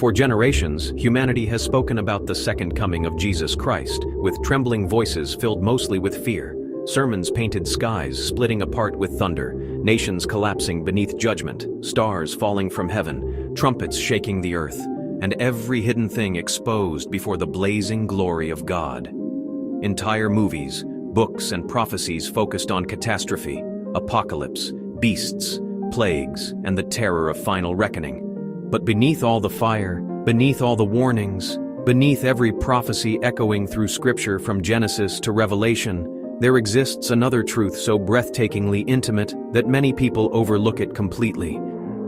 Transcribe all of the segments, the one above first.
For generations, humanity has spoken about the second coming of Jesus Christ, with trembling voices filled mostly with fear. Sermons painted skies splitting apart with thunder, nations collapsing beneath judgment, stars falling from heaven, trumpets shaking the earth, and every hidden thing exposed before the blazing glory of God. Entire movies, books, and prophecies focused on catastrophe, apocalypse, beasts, plagues, and the terror of final reckoning. But beneath all the fire, beneath all the warnings, beneath every prophecy echoing through Scripture from Genesis to Revelation, there exists another truth so breathtakingly intimate that many people overlook it completely.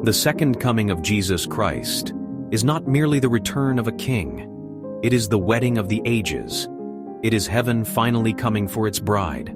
The second coming of Jesus Christ is not merely the return of a king. It is the wedding of the ages. It is heaven finally coming for its bride.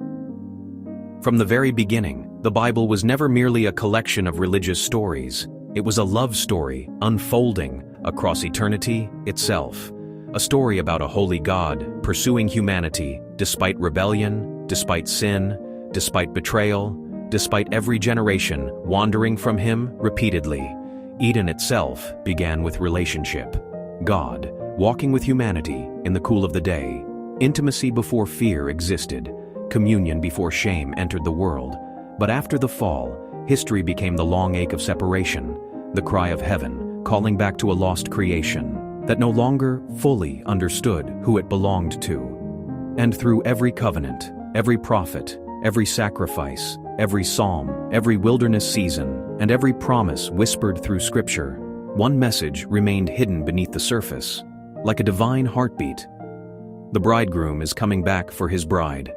From the very beginning, the Bible was never merely a collection of religious stories. It was a love story unfolding across eternity itself. A story about a holy God pursuing humanity despite rebellion, despite sin, despite betrayal, despite every generation wandering from Him repeatedly. Eden itself began with relationship. God, walking with humanity in the cool of the day. Intimacy before fear existed. Communion before shame entered the world. But after the fall, history became the long ache of separation, the cry of heaven, calling back to a lost creation that no longer fully understood who it belonged to. And through every covenant, every prophet, every sacrifice, every psalm, every wilderness season, and every promise whispered through Scripture, one message remained hidden beneath the surface, like a divine heartbeat. The bridegroom is coming back for his bride.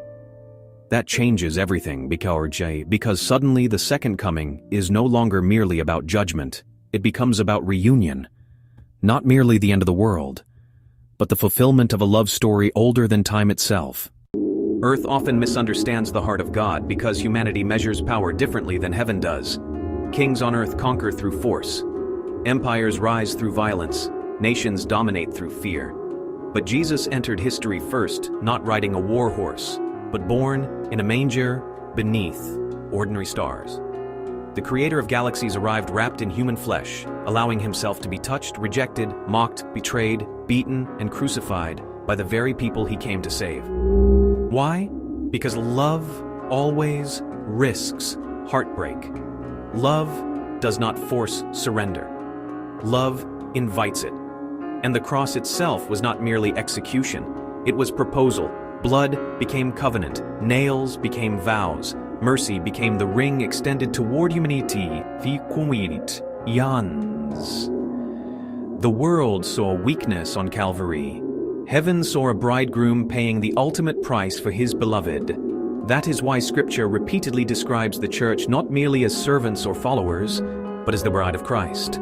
That changes everything because suddenly the second coming is no longer merely about judgment. It becomes about reunion. Not merely the end of the world, but the fulfillment of a love story older than time itself. Earth often misunderstands the heart of God because humanity measures power differently than heaven does. Kings on earth conquer through force. Empires rise through violence. Nations dominate through fear. But Jesus entered history first, not riding a war horse, but born in a manger beneath ordinary stars. The creator of galaxies arrived wrapped in human flesh, allowing himself to be touched, rejected, mocked, betrayed, beaten, and crucified by the very people he came to save. Why? Because love always risks heartbreak. Love does not force surrender. Love invites it. And the cross itself was not merely execution. It was proposal. Blood became covenant. Nails became vows. Mercy became the ring extended toward humanity. The world saw weakness on Calvary. Heaven saw a bridegroom paying the ultimate price for his beloved. That is why Scripture repeatedly describes the church not merely as servants or followers, but as the bride of Christ.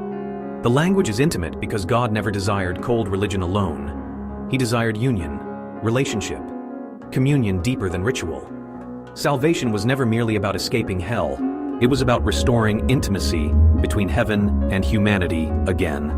The language is intimate because God never desired cold religion alone. He desired union, relationship, communion deeper than ritual. Salvation was never merely about escaping hell. It was about restoring intimacy between heaven and humanity again.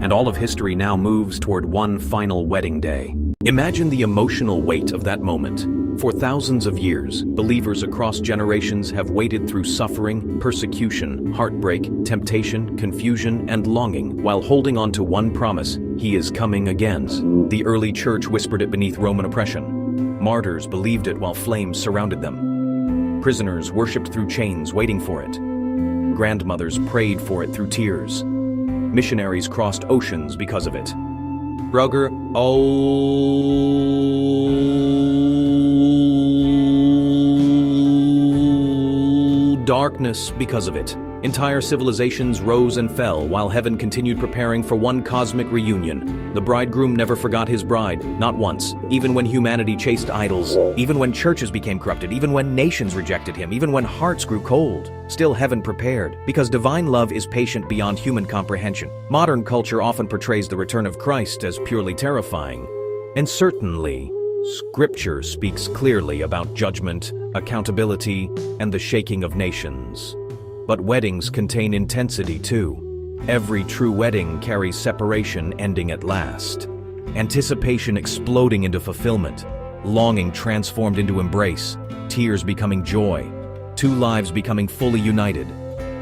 And all of history now moves toward one final wedding day. Imagine the emotional weight of that moment. For thousands of years, believers across generations have waded through suffering, persecution, heartbreak, temptation, confusion, and longing while holding on to one promise: He is coming again. The early church whispered it beneath Roman oppression. Martyrs believed it while flames surrounded them. Prisoners worshipped through chains, waiting for it. Grandmothers prayed for it through tears. Missionaries crossed oceans because of it. Darkness because of it. Entire civilizations rose and fell while heaven continued preparing for one cosmic reunion. The bridegroom never forgot his bride, not once. Even when humanity chased idols, even when churches became corrupted, even when nations rejected him, even when hearts grew cold, still heaven prepared, because divine love is patient beyond human comprehension. Modern culture often portrays the return of Christ as purely terrifying. And certainly, Scripture speaks clearly about judgment, accountability, and the shaking of nations. But weddings contain intensity too. Every true wedding carries separation ending at last, anticipation exploding into fulfillment, longing transformed into embrace, tears becoming joy, two lives becoming fully united.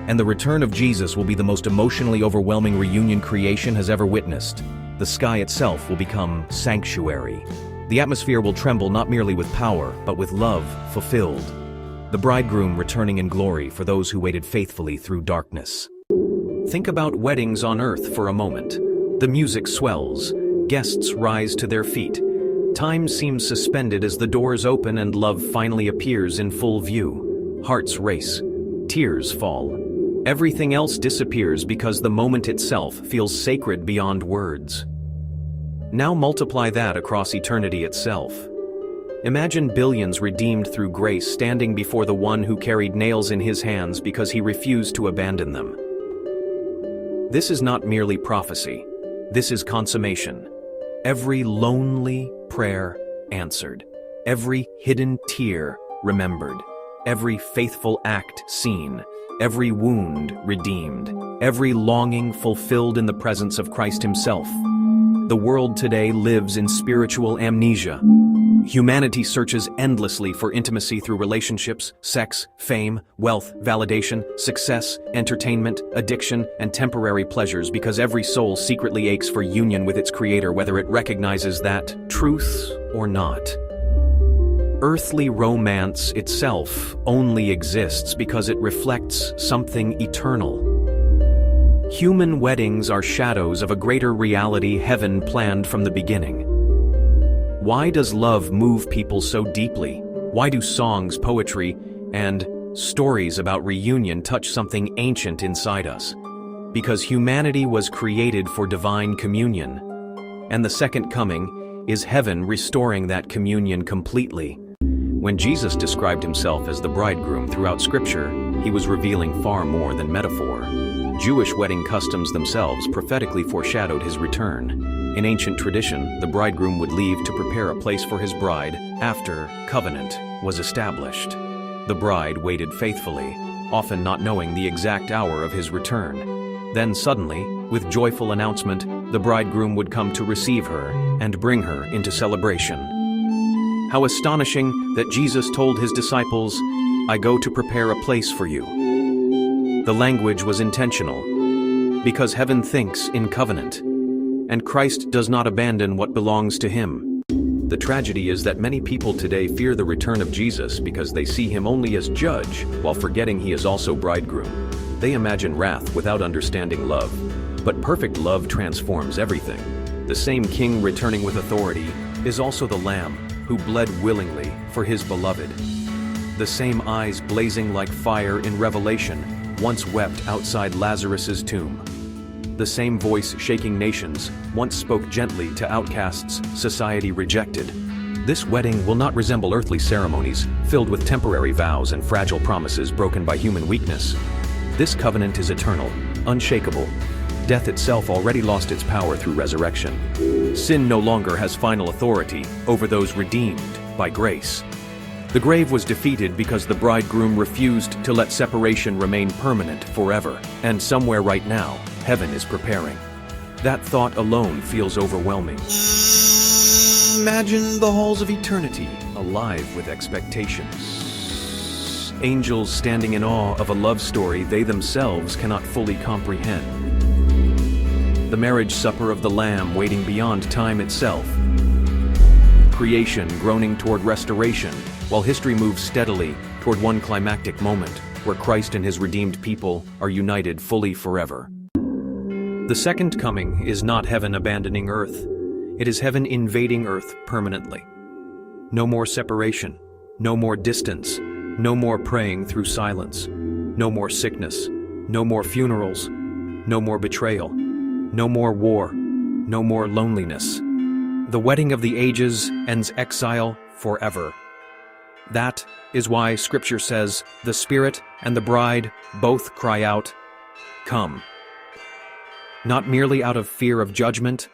And the return of Jesus will be the most emotionally overwhelming reunion creation has ever witnessed. The sky itself will become sanctuary. The atmosphere will tremble not merely with power, but with love fulfilled. The bridegroom returning in glory for those who waited faithfully through darkness. Think about weddings on earth for a moment. The music swells, guests rise to their feet. Time seems suspended as the doors open and love finally appears in full view. Hearts race, tears fall. Everything else disappears because the moment itself feels sacred beyond words. Now multiply that across eternity itself. Imagine billions redeemed through grace standing before the one who carried nails in his hands because he refused to abandon them. This is not merely prophecy. This is consummation. Every lonely prayer answered. Every hidden tear remembered. Every faithful act seen. Every wound redeemed, every longing fulfilled in the presence of Christ himself. The world today lives in spiritual amnesia. Humanity searches endlessly for intimacy through relationships, sex, fame, wealth, validation, success, entertainment, addiction, and temporary pleasures because every soul secretly aches for union with its Creator, whether it recognizes that truth or not. Earthly romance itself only exists because it reflects something eternal. Human weddings are shadows of a greater reality heaven planned from the beginning. Why does love move people so deeply? Why do songs, poetry, and stories about reunion touch something ancient inside us? Because humanity was created for divine communion, and the second coming is heaven restoring that communion completely. When Jesus described himself as the bridegroom throughout Scripture, he was revealing far more than metaphor. Jewish wedding customs themselves prophetically foreshadowed his return. In ancient tradition, the bridegroom would leave to prepare a place for his bride after covenant was established. The bride waited faithfully, often not knowing the exact hour of his return. Then suddenly, with joyful announcement, the bridegroom would come to receive her and bring her into celebration. How astonishing that Jesus told his disciples, "I go to prepare a place for you." The language was intentional, because heaven thinks in covenant, and Christ does not abandon what belongs to him. The tragedy is that many people today fear the return of Jesus because they see him only as judge, while forgetting he is also bridegroom. They imagine wrath without understanding love. But perfect love transforms everything. The same king returning with authority is also the Lamb who bled willingly for his beloved. The same eyes blazing like fire in Revelation once wept outside Lazarus's tomb. The same voice shaking nations once spoke gently to outcasts society rejected. This wedding will not resemble earthly ceremonies filled with temporary vows and fragile promises broken by human weakness. This covenant is eternal, unshakable. Death itself already lost its power through resurrection. Sin no longer has final authority over those redeemed by grace. The grave was defeated because the bridegroom refused to let separation remain permanent forever. And somewhere right now, heaven is preparing. That thought alone feels overwhelming. Imagine the halls of eternity, alive with expectations. Angels standing in awe of a love story they themselves cannot fully comprehend. The marriage supper of the Lamb waiting beyond time itself. Creation groaning toward restoration, while history moves steadily toward one climactic moment where Christ and his redeemed people are united fully forever. The second coming is not heaven abandoning earth. It is heaven invading earth permanently. No more separation, no more distance, no more praying through silence, no more sickness, no more funerals, no more betrayal. No more war, no more loneliness. The wedding of the ages ends exile forever. That is why Scripture says, the Spirit and the bride both cry out, "Come." Not merely out of fear of judgment,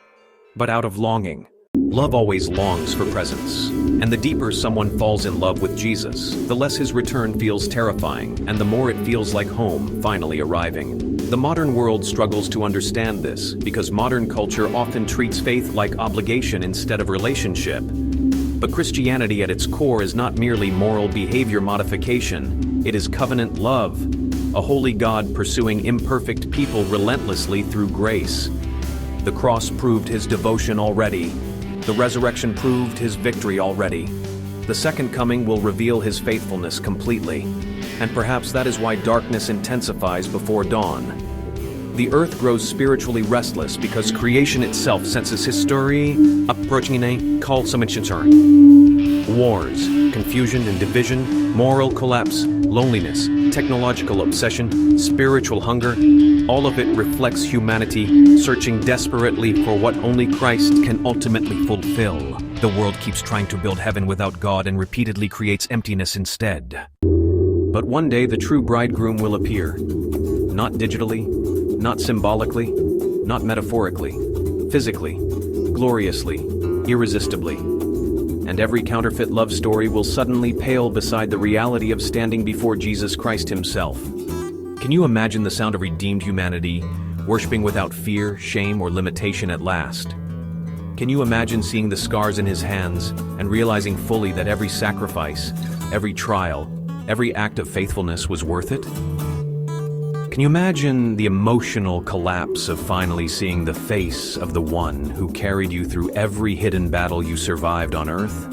but out of longing. Love always longs for presence, and the deeper someone falls in love with Jesus, the less his return feels terrifying, and the more it feels like home finally arriving. The modern world struggles to understand this because modern culture often treats faith like obligation instead of relationship. But Christianity at its core is not merely moral behavior modification, it is covenant love. a holy God pursuing imperfect people relentlessly through grace. The cross proved his devotion already. The resurrection proved his victory already. The second coming will reveal his faithfulness completely. And perhaps that is why darkness intensifies before dawn. The earth grows spiritually restless because creation itself senses history approaching a call some concern. Wars, confusion and division, moral collapse, loneliness, technological obsession, spiritual hunger, all of it reflects humanity searching desperately for what only Christ can ultimately fulfill. The world keeps trying to build heaven without God and repeatedly creates emptiness instead. But one day the true bridegroom will appear. Not digitally, not symbolically, not metaphorically, physically, gloriously, irresistibly. And every counterfeit love story will suddenly pale beside the reality of standing before Jesus Christ himself. Can you imagine the sound of redeemed humanity, worshiping without fear, shame, or limitation at last? Can you imagine seeing the scars in his hands and realizing fully that every sacrifice, every trial, every act of faithfulness was worth it? Can you imagine the emotional collapse of finally seeing the face of the one who carried you through every hidden battle you survived on Earth?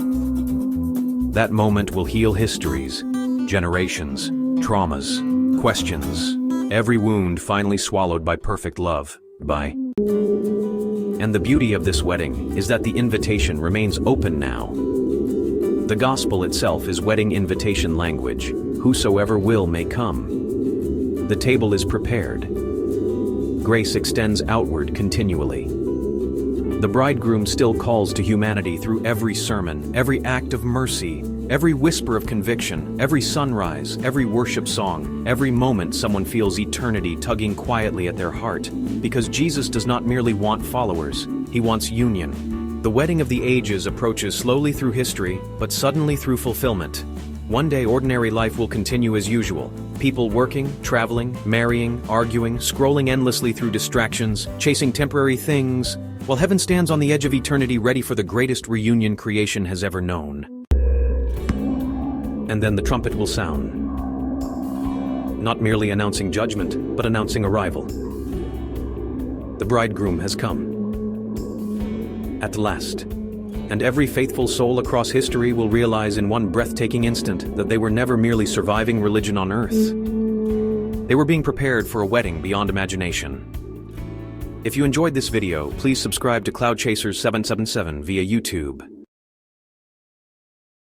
That moment will heal histories, generations, traumas, questions, every wound finally swallowed by perfect love. Bye. And the beauty of this wedding is that the invitation remains open now. The gospel itself is wedding invitation language. Whosoever will may come. The table is prepared. Grace extends outward continually. The bridegroom still calls to humanity through every sermon, every act of mercy, every whisper of conviction, every sunrise, every worship song, every moment someone feels eternity tugging quietly at their heart. Because Jesus does not merely want followers, he wants union. The wedding of the ages approaches slowly through history, but suddenly through fulfillment. One day ordinary life will continue as usual. People working, traveling, marrying, arguing, scrolling endlessly through distractions, chasing temporary things, while heaven stands on the edge of eternity ready for the greatest reunion creation has ever known. And then the trumpet will sound. Not merely announcing judgment, but announcing arrival. The bridegroom has come. At last. And every faithful soul across history will realize in one breathtaking instant that they were never merely surviving religion on earth. They were being prepared for a wedding beyond imagination. If you enjoyed this video, please subscribe to Cloud Chasers 777 via YouTube.